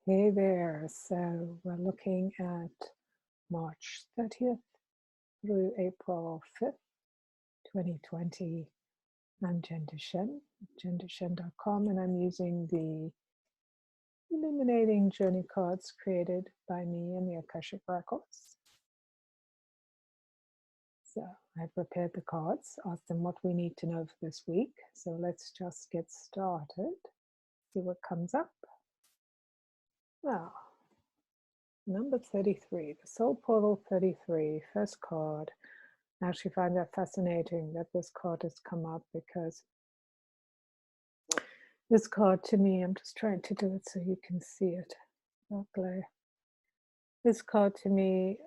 Hey there. So we're looking at March 30th through April 5th, 2020. I'm Jen Duchene, jenduchene.com, and I'm using the Illuminating Journey Cards created by me in the Akashic records. So I prepared the cards, asked them what we need to know for this week. So let's just get started, see what comes up. Well, number 33, the Soul Portal 33, first card. I actually find that fascinating that this card has come up, because this card to me, I'm just trying to do it so you can see it. Okay. This card to me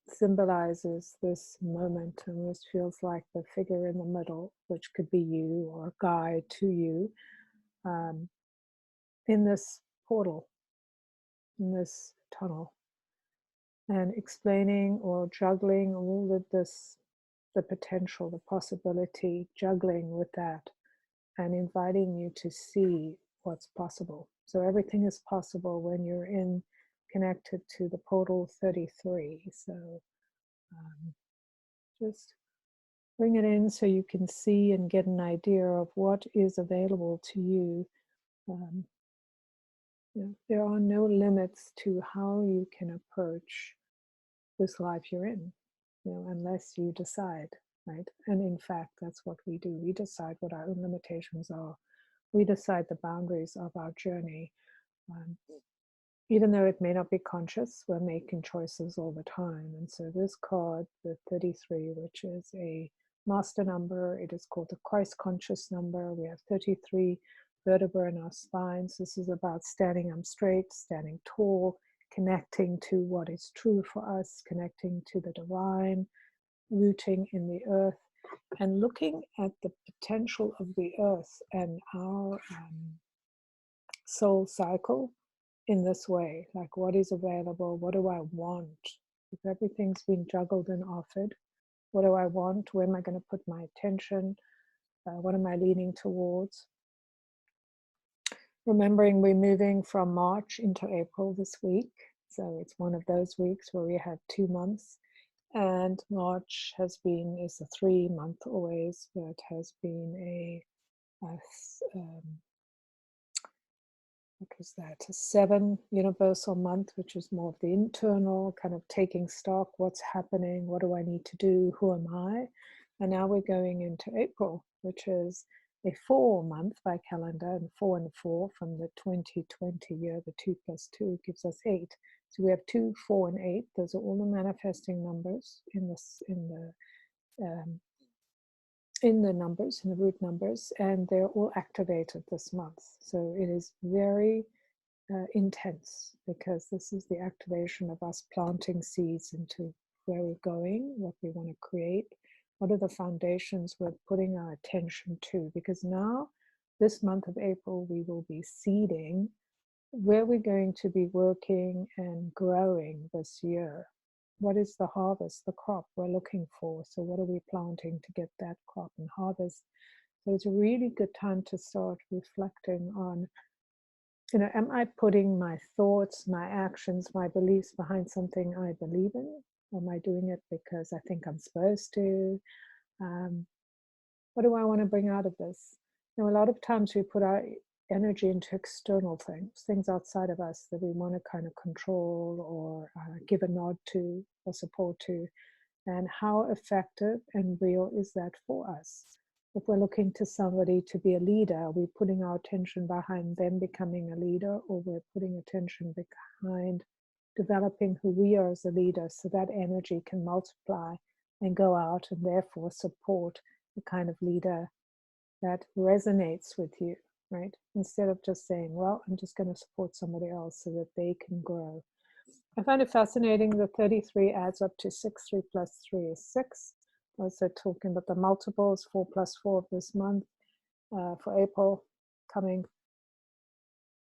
symbolizes this momentum. This feels like the figure in the middle, which could be you or a guide to you in this portal, in this tunnel, and explaining or juggling all of this, the potential, the possibility, juggling with that, and inviting you to see what's possible. So everything is possible when you're connected to the portal 33. So just bring it in so you can see and get an idea of what is available to you. There are no limits to how you can approach this life you're in, unless you decide, right? And in fact, that's what we do. We decide what our own limitations are. We decide the boundaries of our journey. Even though it may not be conscious, we're making choices all the time. And so this card, the 33, which is a master number, it is called the Christ conscious number. We have 33 vertebrae in our spines. This is about standing up straight, standing tall, connecting to what is true for us, connecting to the divine, rooting in the earth, and looking at the potential of the earth and our soul cycle in this way. Like, what is available? What do I want? If everything's been juggled and offered, what do I want? Where am I going to put my attention? What am I leaning towards? Remembering we're moving from March into April this week. So it's one of those weeks where we have 2 months. And March is a 3 month always, but has been a 7 universal month, which is more of the internal, kind of taking stock, what's happening, what do I need to do, who am I? And now we're going into April, which is a 4 month by calendar, and 4 and 4 from the 2020 year, the 2 plus 2 gives us 8. So we have 2, 4, and 8. Those are all the manifesting numbers in the numbers, in the root numbers, and they're all activated this month. So it is very intense, because this is the activation of us planting seeds into where we're going, what we want to create, what are the foundations we're putting our attention to. Because now, this month of April, we will be seeding where we're going to be working and growing this year. What is the harvest, the crop we're looking for? So what are we planting to get that crop and harvest? So it's a really good time to start reflecting on, am I putting my thoughts, my actions, my beliefs behind something I believe in? Or am I doing it because I think I'm supposed to? What do I want to bring out of this? A lot of times we put our energy into external things outside of us that we want to kind of control or give a nod to or support to. And how effective and real is that for us? If we're looking to somebody to be a leader, are we putting our attention behind them becoming a leader, or we're putting attention behind developing who we are as a leader, so that energy can multiply and go out and therefore support the kind of leader that resonates with you, right? Instead of just saying, well, I'm just going to support somebody else so that they can grow. I find it fascinating that 33 adds up to 6. 3 plus 3 is 6. Also talking about the multiples, 4 plus 4 of this month for April coming.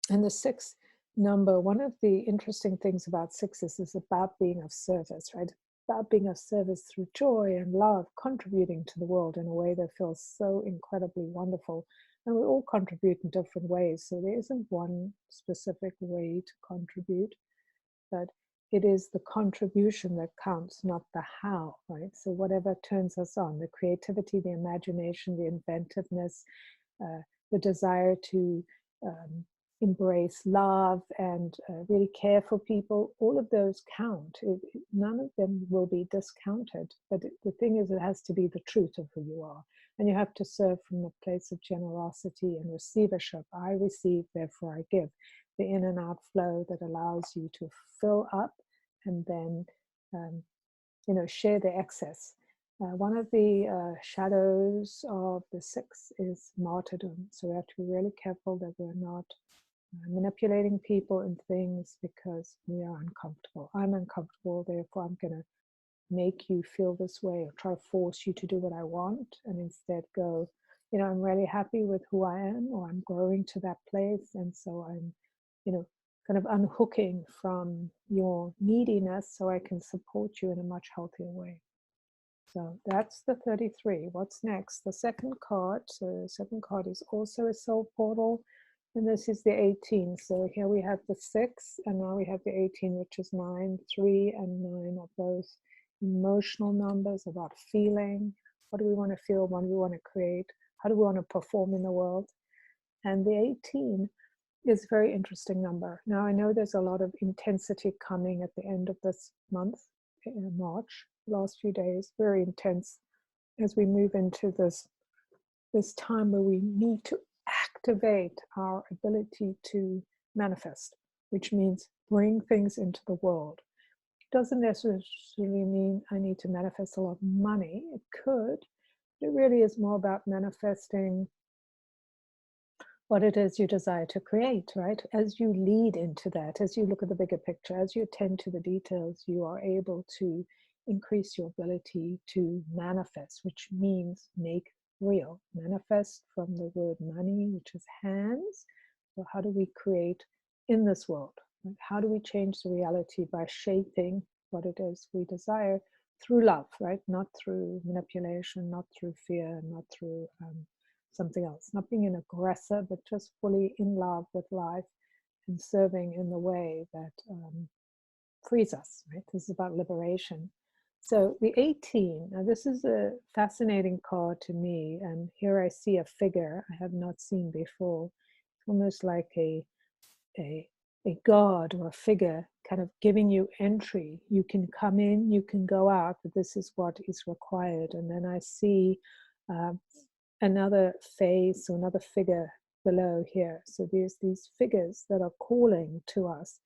And the 6 number, one of the interesting things about 6s is about being of service, right? About being of service through joy and love, contributing to the world in a way that feels so incredibly wonderful. And we all contribute in different ways. So there isn't one specific way to contribute, but it is the contribution that counts, not the how, right? So whatever turns us on, the creativity, the imagination, the inventiveness, the desire to embrace love and really care for people, all of those count. None of them will be discounted. But the thing is, it has to be the truth of who you are. And you have to serve from a place of generosity and receivership. I receive, therefore I give. The in and out flow that allows you to fill up and then, share the excess. One of the shadows of the 6 is martyrdom. So we have to be really careful that we're not manipulating people and things because we are uncomfortable. I'm uncomfortable, therefore I'm going to make you feel this way or try to force you to do what I want, and instead go, I'm really happy with who I am, or I'm growing to that place, and so I'm, kind of unhooking from your neediness so I can support you in a much healthier way. So that's the 33. What's next? The second card. So the second card is also a soul portal. And this is the 18. So here we have the 6, and now we have the 18, which is 9. 3 and 9 are both emotional numbers about feeling. What do we want to feel? What do we want to create? How do we want to perform in the world? And the 18 is a very interesting number. Now I know there's a lot of intensity coming at the end of this month, in March, last few days, very intense as we move into this time where we need to activate our ability to manifest, which means bring things into the world. It doesn't necessarily mean I need to manifest a lot of money. It could. It really is more about manifesting what it is you desire to create, right? As you lead into that, as you look at the bigger picture, as you attend to the details, you are able to increase your ability to manifest, which means make real. Manifest from the word money, which is hands. So how do we create in this world? How do we change the reality by shaping what it is we desire through love, right? Not through manipulation, not through fear, not through something else, not being an aggressor, but just fully in love with life and serving in the way that frees us, right? This is about liberation. So the 18, now this is a fascinating card to me, and here I see a figure I have not seen before. It's almost like a god or a figure kind of giving you entry. You can come in, you can go out, but this is what is required. And then I see another face or another figure below here. So there's these figures that are calling to us.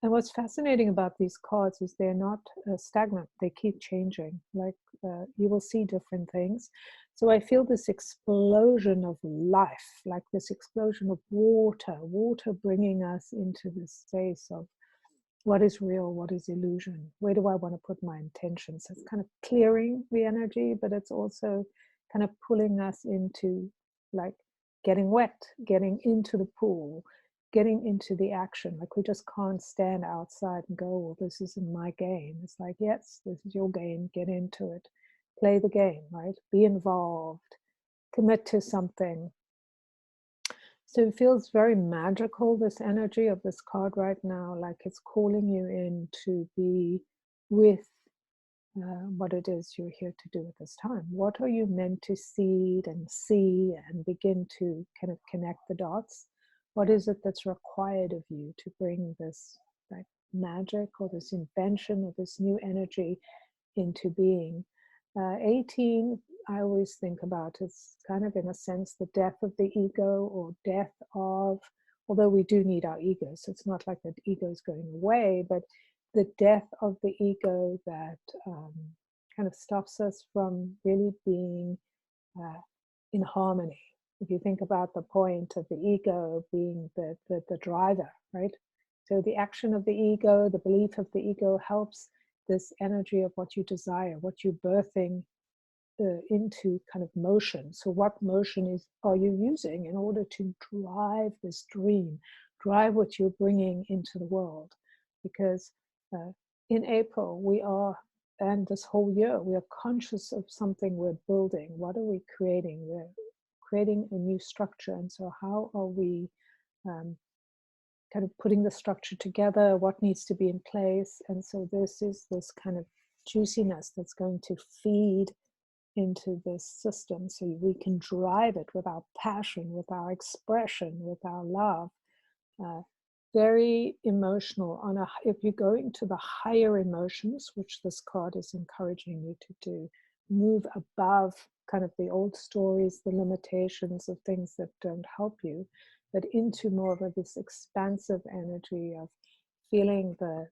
And what's fascinating about these cards is they're not stagnant. They keep changing. Like you will see different things. So I feel this explosion of life, like this explosion of water bringing us into this space of what is real, what is illusion, where do I want to put my intentions. So it's kind of clearing the energy, but it's also kind of pulling us into like getting wet, getting into the pool, getting into the action. Like we just can't stand outside and go, well, this isn't my game. It's like, yes, this is your game, get into it, play the game, right? Be involved, commit to something. So it feels very magical, this energy of this card right now, like it's calling you in to be with what it is you're here to do at this time. What are you meant to seed and see and begin to kind of connect the dots? What is it that's required of you to bring this like magic or this invention or this new energy into being? 18, I always think about it's kind of in a sense the death of the ego or death of, although we do need our ego, so it's not like the ego is going away, but the death of the ego that kind of stops us from really being in harmony. If you think about the point of the ego being the driver, right? So the action of the ego, the belief of the ego helps this energy of what you desire, what you're birthing into kind of motion. So what motion are you using in order to drive this dream, drive what you're bringing into the world? Because in April, we are, and this whole year, we are conscious of something we're building. What are we creating? We're creating a new structure. And so how are we kind of putting the structure together, what needs to be in place? And so this is this kind of juiciness that's going to feed into this system so we can drive it with our passion, with our expression, with our love. Very emotional. If you go into the higher emotions, which this card is encouraging you to do, move above kind of the old stories, the limitations of things that don't help you, but into more of this expansive energy of feeling the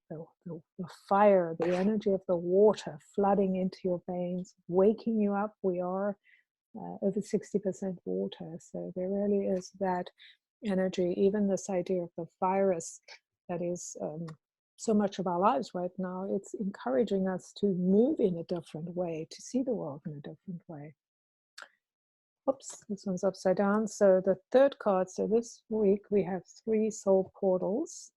fire, the energy of the water flooding into your veins, waking you up. We are over 60% water, so there really is that energy. Even this idea of the virus that is so much of our lives right now, it's encouraging us to move in a different way, to see the world in a different way. Oops, this one's upside down. So the third card, so this week we have 3 soul portals.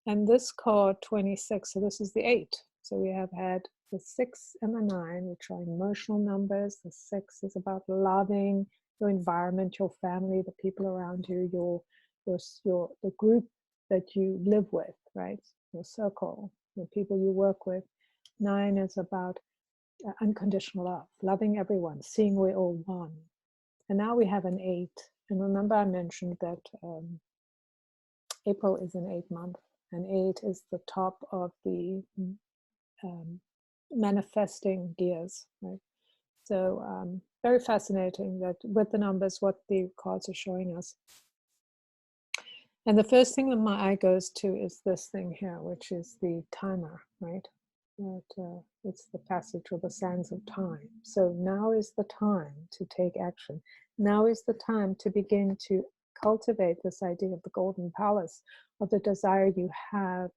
And this card, 26, so this is the 8. So we have had the 6 and the 9, which are emotional numbers. The 6 is about loving your environment, your family, the people around you, the group that you live with, right? Your circle, the people you work with. 9 is about unconditional love, loving everyone, seeing we're all one. And now we have an 8. And remember I mentioned that April is an 8 month, and 8 is the top of the manifesting gears, right? So very fascinating that with the numbers, what the cards are showing us. And the first thing that my eye goes to is this thing here, which is the timer, right? That it's the passage or the sands of time. So now is the time to take action. Now is the time to begin to cultivate this idea of the golden palace, of the desire you have,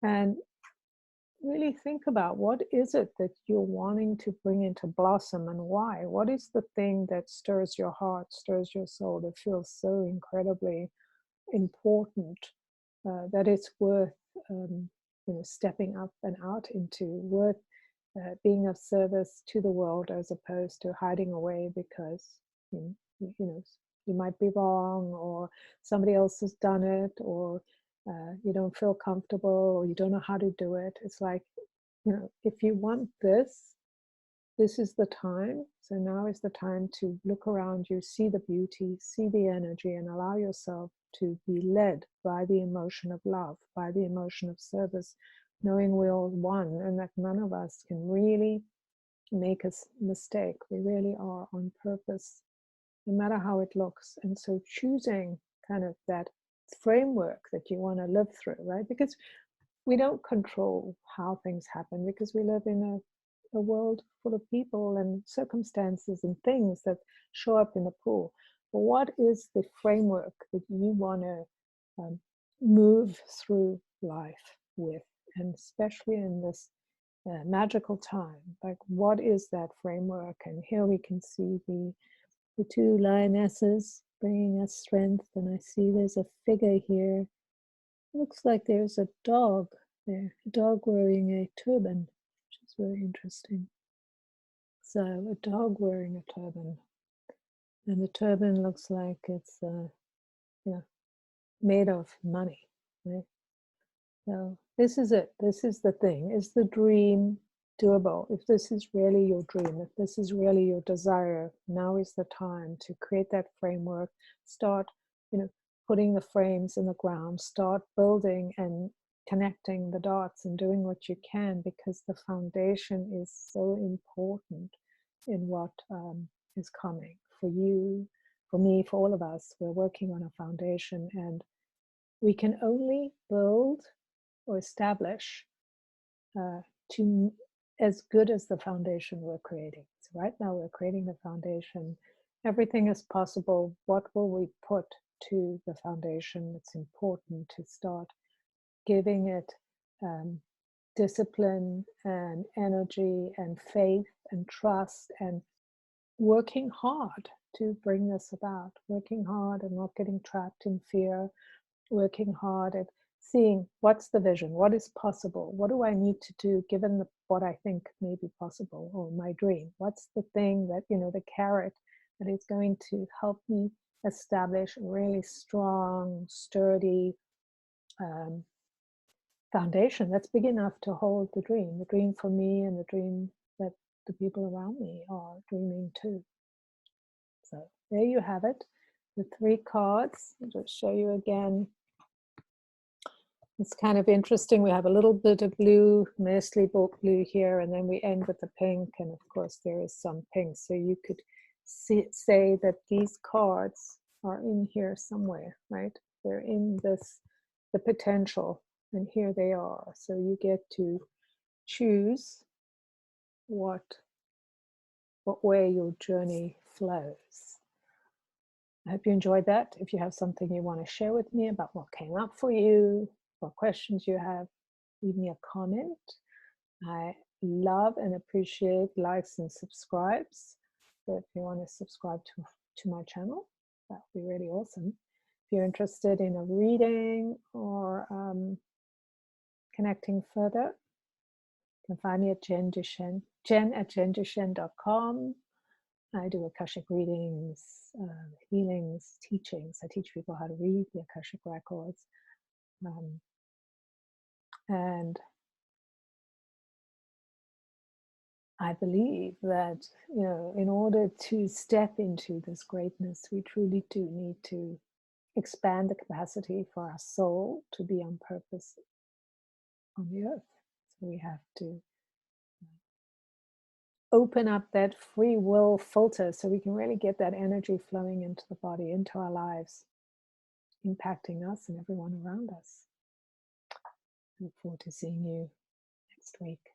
and really think about what is it that you're wanting to bring into blossom and why. What is the thing that stirs your heart, stirs your soul, that feels so incredibly important that it's worth stepping up and out into, worth being of service to the world as opposed to hiding away because you might be wrong, or somebody else has done it, or you don't feel comfortable, or you don't know how to do it. It's like, if you want this is the time. So now is the time to look around you, see the beauty, see the energy, and allow yourself to be led by the emotion of love, by the emotion of service, knowing we're all one and that none of us can really make a mistake. We really are on purpose, no matter how it looks. And so choosing kind of that framework that you want to live through, right? Because we don't control how things happen, because we live in a world full of people and circumstances and things that show up in the pool. But what is the framework that you want to move through life with? And especially in this magical time, like what is that framework? And here we can see the 2 lionesses bringing us strength. And I see there's a figure here. Looks like there's a dog there, a dog wearing a turban, which is very interesting. So a dog wearing a turban, and the turban looks like it's made of money, right? So this is it. This is the thing. Is the dream doable? If this is really your dream, if this is really your desire, now is the time to create that framework. Start, putting the frames in the ground. Start building and connecting the dots and doing what you can, because the foundation is so important in what is coming for you, for me, for all of us. We're working on a foundation, and we can only build or establish to as good as the foundation we're creating. So right now we're creating the foundation. Everything is possible. What will we put to the foundation? It's important to start giving it discipline and energy and faith and trust, and working hard to bring this about, working hard and not getting trapped in fear, working hard at seeing what's the vision, what is possible, what do I need to do given what I think may be possible, or my dream, what's the thing that, the carrot but it's going to help me establish a really strong, sturdy foundation that's big enough to hold the dream for me and the dream that the people around me are dreaming too. So there you have it, the 3 cards. I'll just show you again. It's kind of interesting. We have a little bit of blue, mostly blue here, and then we end with the pink, and of course there is some pink. So you could say that these cards are in here somewhere, right? They're in this, the potential, and here they are. So you get to choose what way your journey flows. I hope you enjoyed that. If you have something you want to share with me about what came up for you, what questions you have, leave me a comment. I love and appreciate likes and subscribes. So if you want to subscribe to my channel, that would be really awesome. If you're interested in a reading or connecting further, you can find me at Jen at jenduchene.com. I do Akashic readings, healings, teachings. I teach people how to read the Akashic records. And I believe that, you know, in order to step into this greatness, we truly do need to expand the capacity for our soul to be on purpose on the earth. So we have to open up that free will filter so we can really get that energy flowing into the body, into our lives, impacting us and everyone around us. I look forward to seeing you next week.